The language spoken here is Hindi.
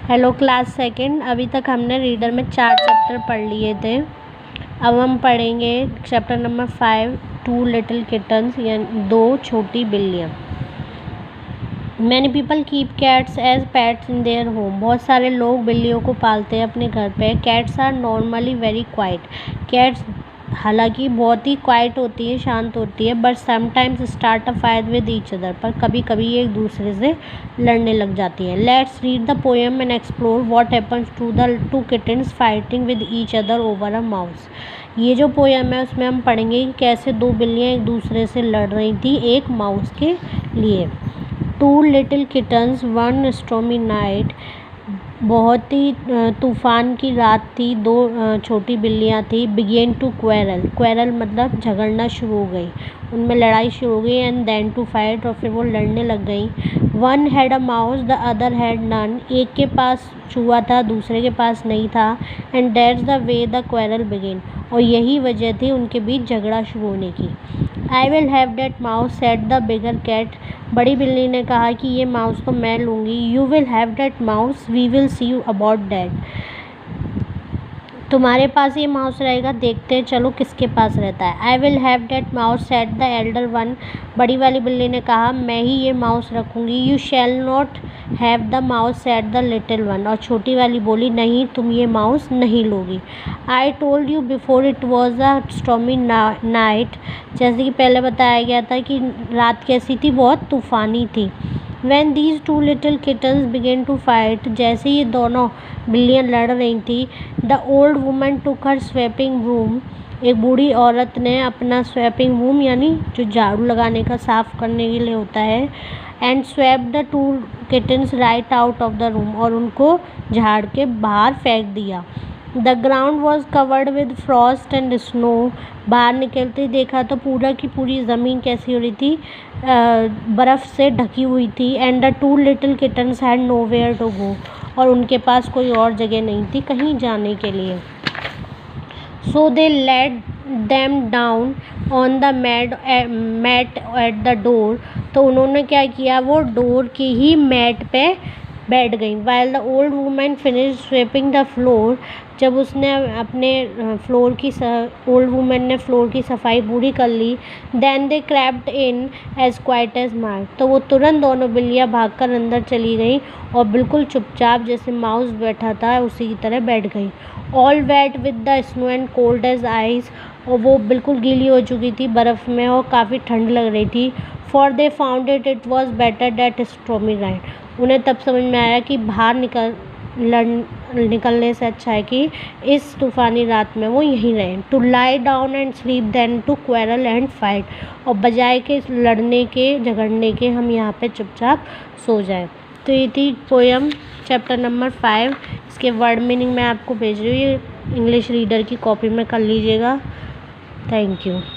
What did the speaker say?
Hello class second. अभी तक हमने रीडर में 4 चैप्टर पढ़ लिए थे। अब हम पढ़ेंगे चैप्टर नंबर 5 2 लिटिल किटन्स यानी 2 छोटी बिल्लियाँ। Many people keep cats as pets in their home. बहुत सारे लोग बिल्लियों को पालते हैं अपने घर पे। Cats are normally very quiet. Cats हालांकि बहुत ही क्वाइट होती है, शांत होती है, but sometimes start a fight with each other. पर कभी कभी एक दूसरे से लड़ने लग जाती है। Let's read the poem and explore what happens to the 2 kittens fighting with each other over a mouse. ये जो पोएम है उसमें हम पढ़ेंगे कि कैसे 2 बिल्लियाँ एक दूसरे से लड़ रही थी एक माउस के लिए। 2 little kittens one stormy night. बहुत ही तूफान की रात थी। 2 छोटी बिल्लियाँ थी। बिगेन टू क्वेरल मतलब झगड़ना शुरू हो गई, उनमें लड़ाई शुरू हो गई। एंड देन टू फाइट, और फिर वो लड़ने लग गई। One had a mouse the other had none. एक के पास चूहा था, दूसरे के पास नहीं था। And that's the way the quarrel began, और यही वजह थी उनके बीच झगड़ा शुरू होने की। I will have that mouse said the bigger cat. बड़ी बिल्ली ने कहा कि ये माउस तो मैं लूँगी। You will have that mouse, we will see about that. तुम्हारे पास ये माउस रहेगा, देखते हैं चलो किसके पास रहता है। आई will have that mouse said the Elder one. बड़ी वाली बिल्ली ने कहा मैं ही ये माउस रखूँगी। You shall not have the mouse said the little one. और छोटी वाली बोली नहीं, तुम ये माउस नहीं लोगी। I told you before it was a stormy night. जैसे कि पहले बताया गया था कि रात कैसी थी, बहुत तूफ़ानी थी। When these 2 little kittens began to fight, जैसे ये दोनों बिल्लियाँ लड़ रही थी, the old woman took her sweeping broom। एक बूढ़ी औरत ने अपना sweeping broom यानी जो झाड़ू लगाने का, साफ करने के लिए होता है, and swept the 2 kittens right out of the room, और उनको झाड़ के बाहर फेंक दिया। The ground was covered with Frost and snow. बाहर निकलते ही देखा तो पूरा की पूरी ज़मीन कैसी हो रही थी, बर्फ़ से ढकी हुई थी। And the 2 little kittens had nowhere to go, और उनके पास कोई और जगह नहीं थी कहीं जाने के लिए। So they let them down on the mat at the door. तो उन्होंने क्या किया, वो डोर की ही मैट पे बैठ गई। While the old women finish swapping the floor. जब उसने अपने ओल्ड वुमेन ने फ्लोर की सफाई पूरी कर ली। Then they crept in as quite as mouse. तो वो तुरंत दोनों बिल्लियाँ भागकर अंदर चली गई और बिल्कुल चुपचाप जैसे माउस बैठा था उसी की तरह बैठ गई। All wet with the snow and cold as ice. और वो बिल्कुल गीली हो चुकी थी बर्फ़ में और काफ़ी ठंड लग रही थी। For they found it was better that stormy night. उन्हें तब समझ में आया कि बाहर निकलने से अच्छा है कि इस तूफ़ानी रात में वो यहीं रहें। To lie down and sleep then to quarrel and fight. और बजाय के लड़ने के, झगड़ने के, हम यहाँ पे चुपचाप सो जाएं। तो ये थी पोएम चैप्टर नंबर 5। इसके वर्ड मीनिंग मैं आपको भेज रही हूँ, ये इंग्लिश रीडर की कॉपी में कर लीजिएगा। Thank you.